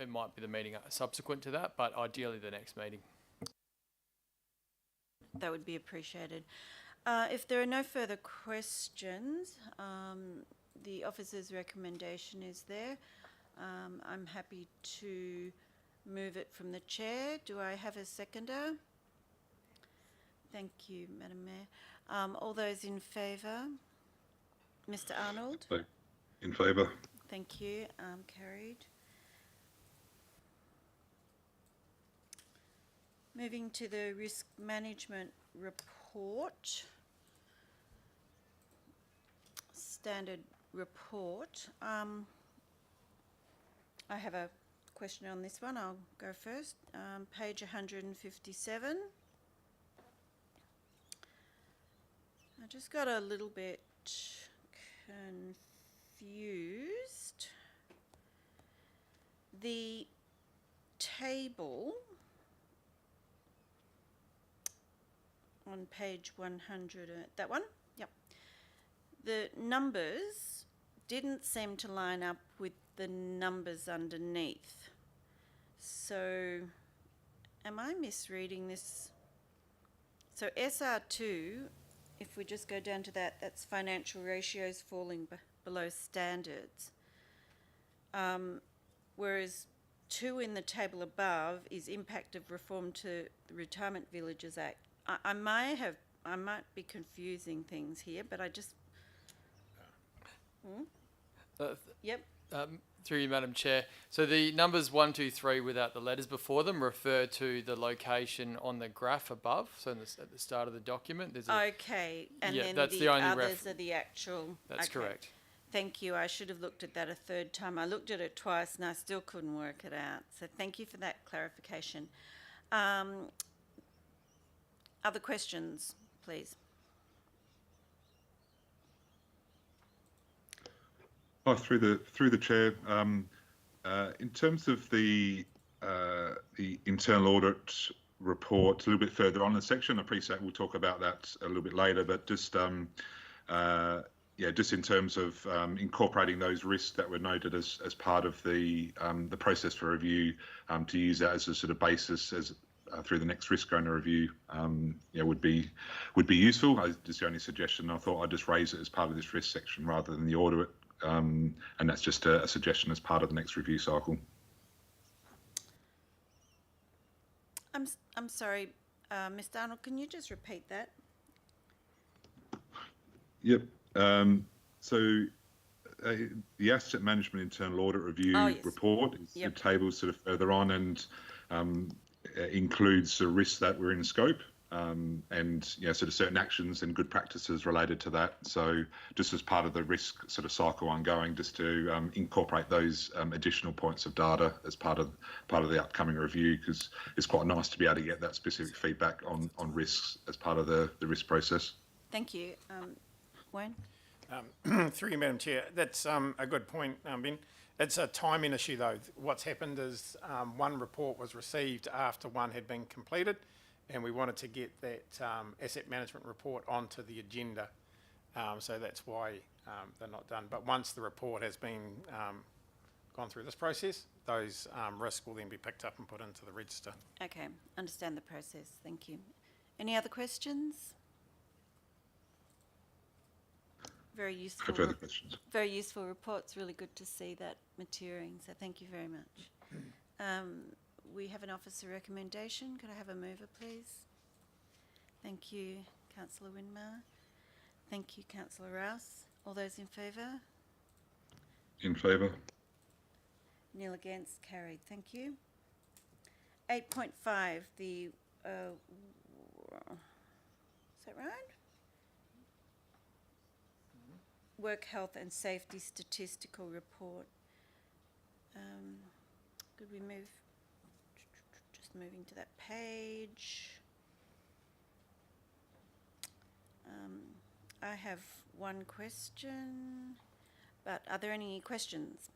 it might be the meeting subsequent to that, but ideally the next meeting. That would be appreciated. If there are no further questions, the officer's recommendation is there. I'm happy to move it from the chair. Do I have a seconder? Thank you, Madam Mayor. All those in favour? Mr. Arnold? In favour. Thank you. Carried. Moving to the risk management report. Standard report. I have a question on this one. I'll go first. Page 157. I just got a little bit confused. The table on page 100, that one? Yep. The numbers didn't seem to line up with the numbers underneath. So, am I misreading this? So SR2, if we just go down to that, that's financial ratios falling below standards. Whereas 2 in the table above is impact of reform to the Retirement Villages Act. I might be confusing things here, but I just... Yep. Through you, Madam Chair. So the numbers 1, 2, 3 without the letters before them refer to the location on the graph above. So at the start of the document, there's a... Okay, and Yeah, then that's the the only others are the actual... That's okay. correct. Thank you. I should have looked at that a third time. I looked at it twice and I still couldn't work it out. So thank you for that clarification. Other questions, please? Oh, through the chair, in terms of the internal audit report, a little bit further on the section, I appreciate we'll talk about that a little bit later, but just just in terms of incorporating those risks that were noted as part of the process for review, to use that as a sort of basis as through the next risk owner review, would be useful. Just the only suggestion. I thought I'd just raise it as part of this risk section rather than the audit, and that's just a suggestion as part of the next review cycle. I'm sorry, Mr. Arnold, can you just repeat that? Yep. The asset management internal audit review report is the table sort of further on, and includes the risks that were in scope, and sort of certain actions and good practices related to that. So just as part of the risk sort of cycle ongoing, just to incorporate those additional points of data as part of the upcoming review, because it's quite nice to be able to get that specific feedback on risks as part of the risk process. Thank you. Wayne? Through you, Madam Chair. That's a good point, Ben. It's a timing issue, though. What's happened is one report was received after one had been completed, and we wanted to get that asset management report onto the agenda. So that's why they're not done. But once the report has been gone through this process, those risks will then be picked up and put into the register. Okay, understand the process. Thank you. Any other questions? Very useful. No further questions. Very useful report. It's really good to see that maturing. So thank you very much. We have an officer recommendation. Could I have a mover, please? Thank you, Councillor Winmar. Thank you, Councillor Rouse. All those in favour? In favour. Nil against. Carried. Thank you. 8.5. The is that right? Work Health and Safety Statistical Report. Could we move? Just moving to that page. I have one question, but are there any questions?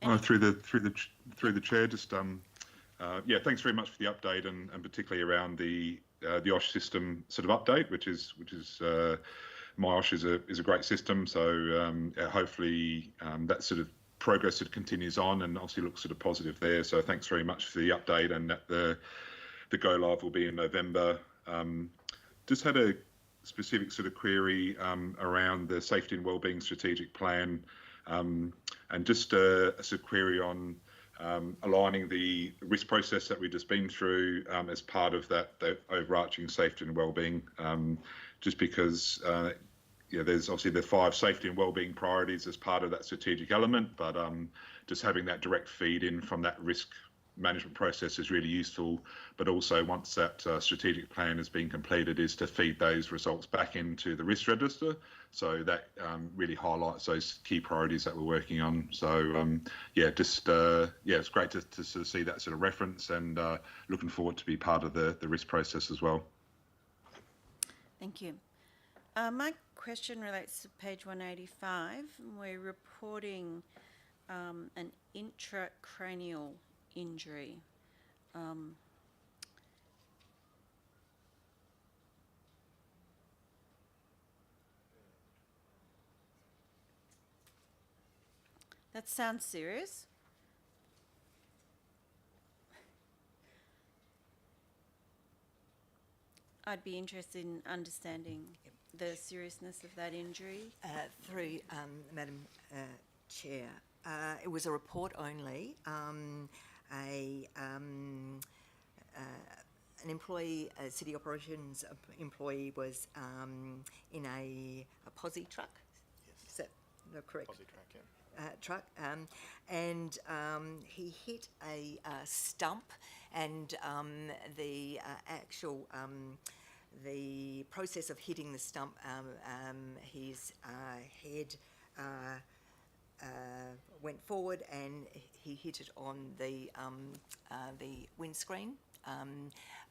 Through the chair, just thanks very much for the update, and particularly around the OSH system sort of update, which is my OSH is a great system. So hopefully that sort of progress sort of continues on, and obviously looks sort of positive there. So thanks very much for the update, and that the go live will be in November. Just had a specific sort of query around the safety and wellbeing strategic plan, and just a sort of query on aligning the risk process that we've just been through as part of that overarching safety and wellbeing, just because there's obviously the 5 safety and wellbeing priorities as part of that strategic element, but just having that direct feed in from that risk management process is really useful. But also, once that strategic plan has been completed, is to feed those results back into the risk register. So that really highlights those key priorities that we're working on. So it's great to sort of see that sort of reference, and looking forward to be part of the risk process as well. Thank you. My question relates to page 185. We're reporting an intracranial injury. That sounds serious. I'd be interested in understanding the seriousness of that injury. Through Madam Chair, it was a report only. An employee, a city operations employee, was in a posse truck. Yes. Is that correct? Posse truck, yeah. Truck, and he hit a stump, and the actual the process of hitting the stump, his head went forward, and he hit it on the windscreen,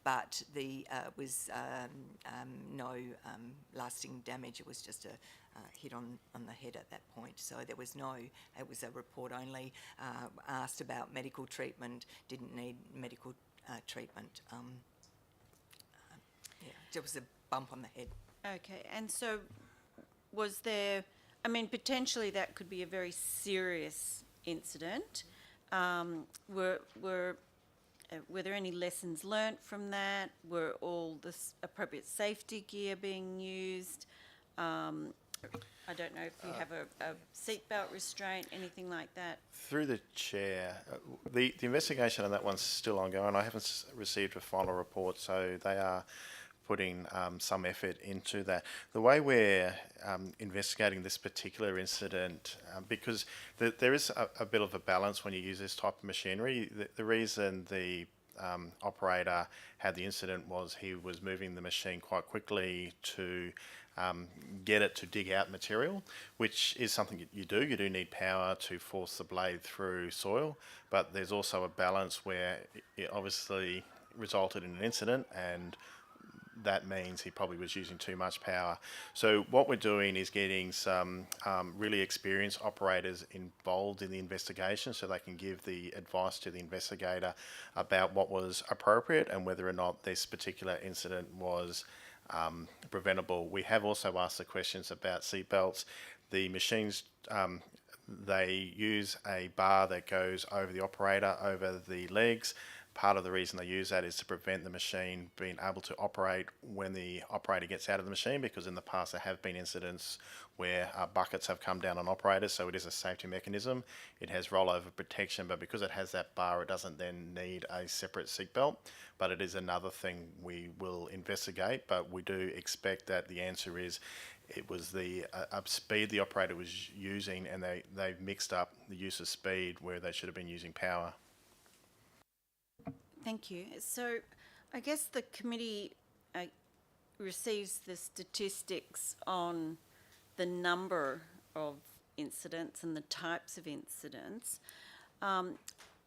but the was no lasting damage. It was just a hit on the head at that point. So there was no, it was a report only, asked about medical treatment, didn't need medical treatment. Yeah, there was a bump on the head. Okay, and so was there, I mean, potentially that could be a very serious incident. Were there any lessons learnt from that? Were all the appropriate safety gear being used? I don't know if you have a seatbelt restraint, anything like that. Through the chair, the investigation on that one's still ongoing. I haven't received a final report, so they are putting some effort into that. The way we're investigating this particular incident, because there is a bit of a balance when you use this type of machinery. The reason the operator had the incident was he was moving the machine quite quickly to get it to dig out material, which is something you do. You do need power to force the blade through soil, but there's also a balance where it obviously resulted in an incident, and that means he probably was using too much power. So what we're doing is getting some really experienced operators involved in the investigation so they can give the advice to the investigator about what was appropriate and whether or not this particular incident was preventable. We have also asked the questions about seatbelts. The machines, they use a bar that goes over the operator, over the legs. Part of the reason they use that is to prevent the machine being able to operate when the operator gets out of the machine, because in the past there have been incidents where buckets have come down on operators, so it is a safety mechanism. It has rollover protection, but because it has that bar, it doesn't then need a separate seatbelt. But it is another thing we will investigate, but we do expect that the answer is it was the speed the operator was using, and they've mixed up the use of speed where they should have been using power. Thank you. So I guess the committee receives the statistics on the number of incidents and the types of incidents.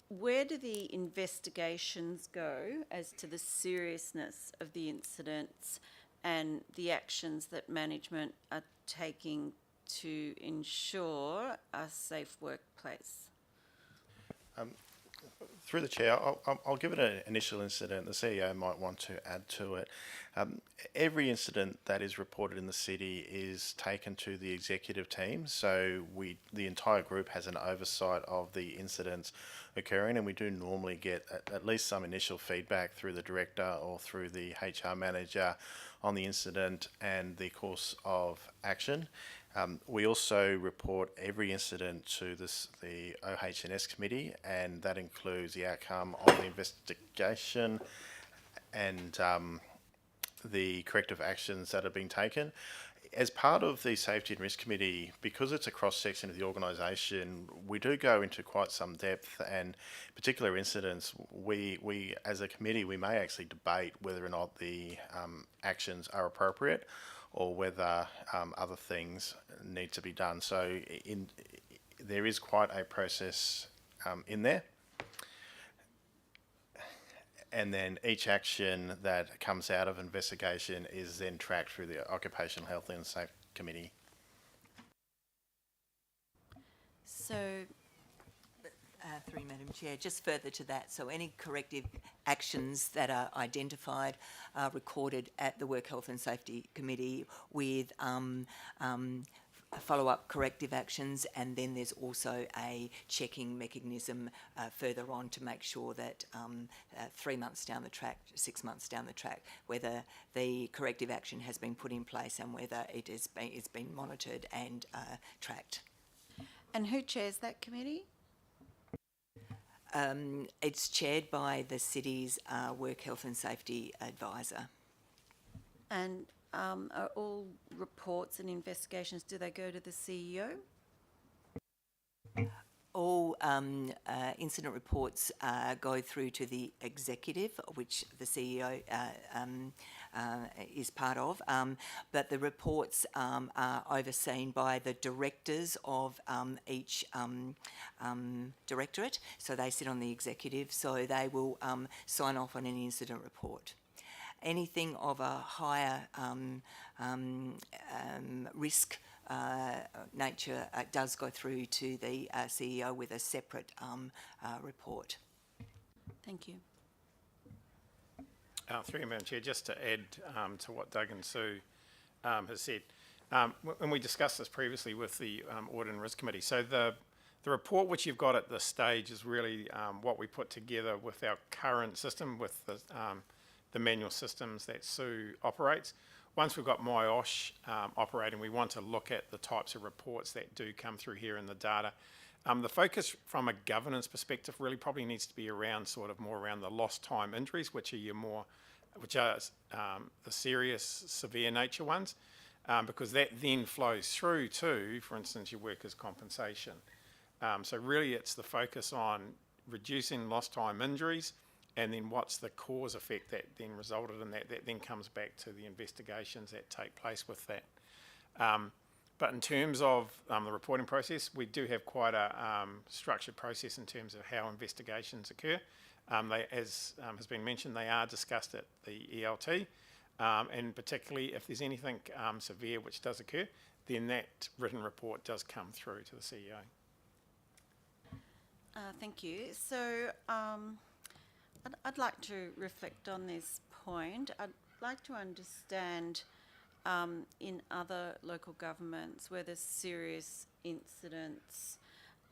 Where do the investigations go as to the seriousness of the incidents and the actions that management are taking to ensure a safe workplace? Through the chair, I'll give it an initial incident. The CEO might want to add to it. Every incident that is reported in the city is taken to the executive team, so the entire group has an oversight of the incidents occurring, and we do normally get at least some initial feedback through the director or through the HR manager on the incident and the course of action. We also report every incident to the OH&S committee, and that includes the outcome of the investigation and the corrective actions that have been taken. As part of the Safety and Risk Committee, because it's a cross-section of the organisation, we do go into quite some depth, and particular incidents, we as a committee, we may actually debate whether or not the actions are appropriate or whether other things need to be done. So there is quite a process in there. And then each action that comes out of investigation is then tracked through the Occupational Health and Safety Committee. So, Through you, Madam Chair, just further to that, so any corrective actions that are identified are recorded at the Work Health and Safety Committee with follow-up corrective actions, and then there's also a checking mechanism further on to make sure that 3 months down the track, 6 months down the track, whether the corrective action has been put in place and whether it's been monitored and tracked. and who chairs that committee? It's chaired by the city's Work Health and Safety Advisor. And are all reports and investigations, do they go to the CEO? all incident reports go through to the executive, which the CEO is part of, but the reports are overseen by the directors of each directorate. So they sit on the executive, so they will sign off on any incident report. Anything of a higher risk nature does go through to the CEO with a separate report. Thank you. Through you, Madam Chair, just to add to what Doug and Sue has said, when we discussed this previously with the Audit and Risk Committee, so the report which you've got at this stage is really what we put together with our current system, with the manual systems that Sue operates. Once we've got MyOsh operating, we want to look at the types of reports that do come through here in the data. The focus from a governance perspective really probably needs to be around more around the lost time injuries, which are the serious, severe nature ones, because that then flows through to, for instance, your workers' compensation. So really it's the focus on reducing lost time injuries, and then what's the cause effect that then resulted in that then comes back to the investigations that take place with that. But in terms of the reporting process, we do have quite a structured process in terms of how investigations occur. As has been mentioned, they are discussed at the ELT, and particularly if there's anything severe which does occur, then that written report does come through to the CEO. Thank you. So I'd like to reflect on this point. I'd like to understand in other local governments where the serious incidents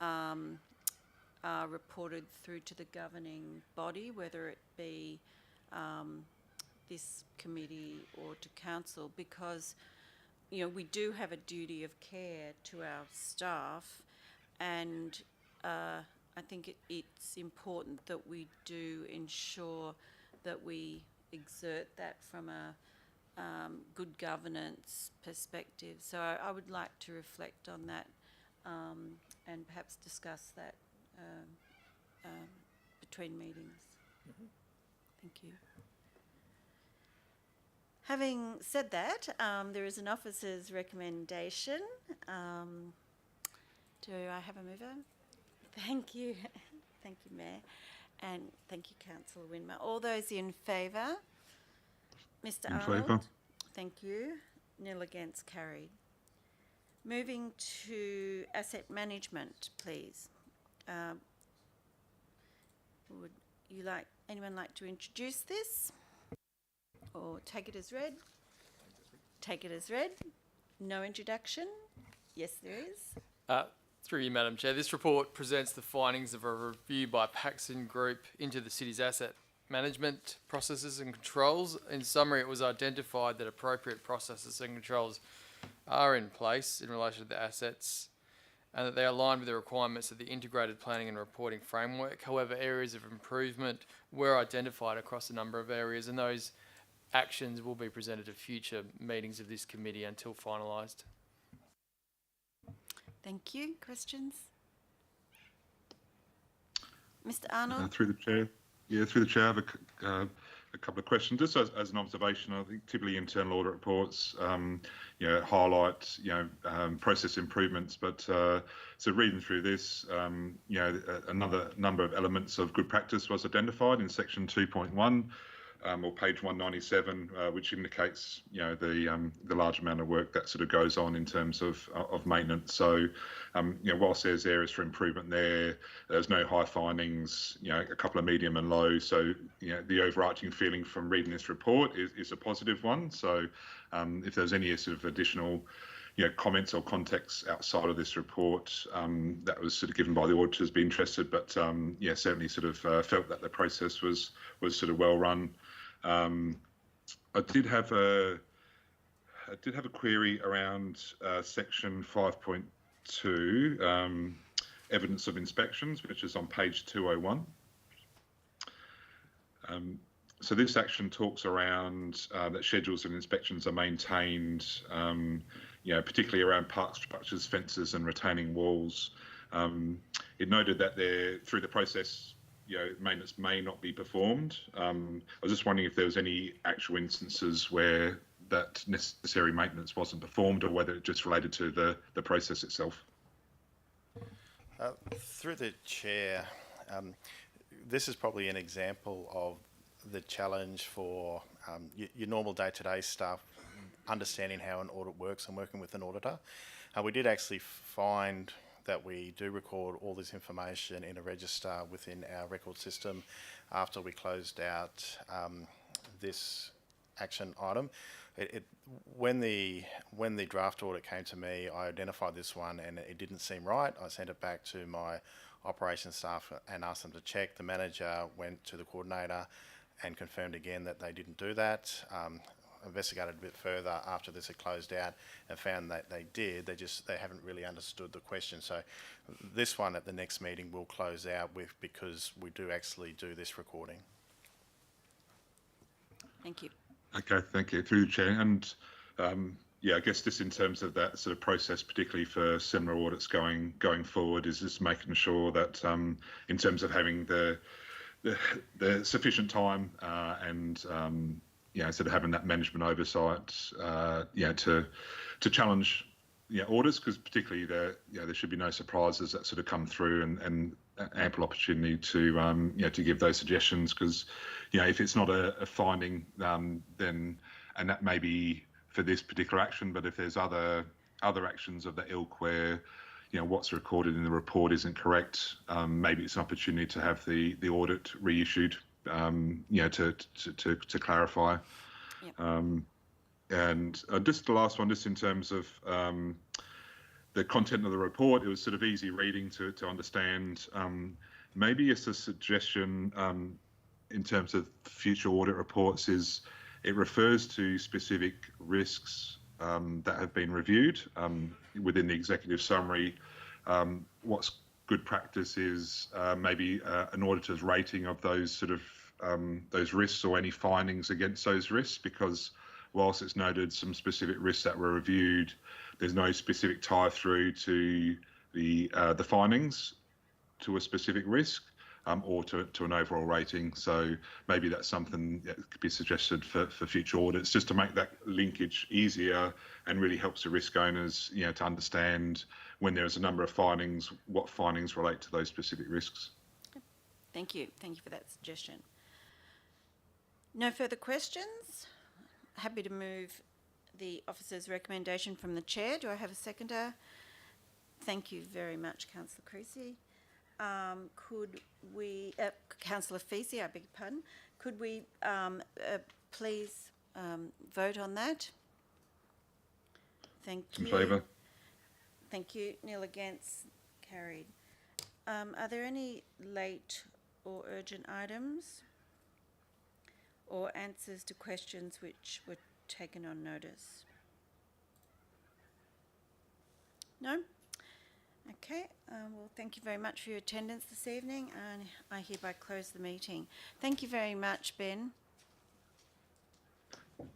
are reported through to the governing body, whether it be this committee or to council, because we do have a duty of care to our staff, and I think it's important that we do ensure that we exert that from a good governance perspective. So I would like to reflect on that and perhaps discuss that between meetings. Mm-hmm. Thank you. Having said that, there is an officer's recommendation. Do I have a mover? Thank you. Thank you, Mayor. And thank you, Councillor Winmer. All those in favour? Mr. In Arnold? favour. Thank you. Nil against, carried. Moving to asset management, please. Would anyone like to introduce this? Or take it as read? Take it as read. No introduction? Yes, there is. Through you, Madam Chair, this report presents the findings of a review by Paxson Group into the city's asset management processes and controls. In summary, it was identified that appropriate processes and controls are in place in relation to the assets and that they are aligned with the requirements of the integrated planning and reporting framework. However, areas of improvement were identified across a number of areas, and those actions will be presented at future meetings of this committee until finalised. Thank you. Questions? Mr. Arnold? Through the chair. Yeah, through the chair, I have a couple of questions. Just as an observation, I think typically internal audit reports, highlight, process improvements. But so reading through this, another number of elements of good practice was identified in section 2.1. Or page 197, which indicates the large amount of work that sort of goes on in terms of maintenance. So, whilst there's areas for improvement there's no high findings. A couple of medium and low. So, the overarching feeling from reading this report is a positive one. So, if there's any sort of additional comments or context outside of this report that was sort of given by the auditors, be interested. But certainly sort of felt that the process was sort of well run. I did have a query around section 5.2, evidence of inspections, which is on page 201. So this section talks around that schedules of inspections are maintained, particularly around park structures, fences and retaining walls. It noted that through the process, maintenance may not be performed. I was just wondering if there was any actual instances where that necessary maintenance wasn't performed, or whether it just related to the process itself. Through the chair, this is probably an example of the challenge for your normal day-to-day staff understanding how an audit works and working with an auditor. We did actually find that we do record all this information in a register within our record system after we closed out this action item. When the draft audit came to me, I identified this one and it didn't seem right. I sent it back to my operations staff and asked them to check. The manager went to the coordinator and confirmed again that they didn't do that. Investigated a bit further after this had closed out and found that they did. They haven't really understood the question. So this one at the next meeting we'll close out with, because we do actually do this recording. Thank you. Okay, thank you. Through the chair, and I guess just in terms of that sort of process, particularly for similar audits going forward, is just making sure that in terms of having the sufficient time and sort of having that management oversight, to challenge audits, because particularly there should be no surprises that sort of come through, and ample opportunity to give those suggestions, because if it's not a finding, then, and that may be for this particular action, but if there's other actions of that ilk where what's recorded in the report isn't correct, maybe it's an opportunity to have the audit reissued, to clarify. Yep. And just the last one, just in terms of the content of the report, it was sort of easy reading to understand. Maybe it's a suggestion in terms of future audit reports, is it refers to specific risks that have been reviewed within the executive summary. What's good practice is maybe an auditor's rating of those sort of those risks, or any findings against those risks, because whilst it's noted some specific risks that were reviewed, there's no specific tie through to the findings to a specific risk, or to an overall rating. So maybe that's something that could be suggested for future audits, just to make that linkage easier, and really helps the risk owners, to understand when there's a number of findings, what findings relate to those specific risks. Thank you. Thank you for that suggestion. No further questions? Happy to move the officer's recommendation from the chair. Do I have a seconder? Thank you very much, Councillor Creasy. Could we, Councillor Feasy, I beg your pardon, could we please vote on that? Thank you. In favour. Thank you. Nil against, carried. Are there any late or urgent items, or answers to questions which were taken on notice? No? Okay, well, thank you very much for your attendance this evening, and I hereby close the meeting. Thank you very much, Ben.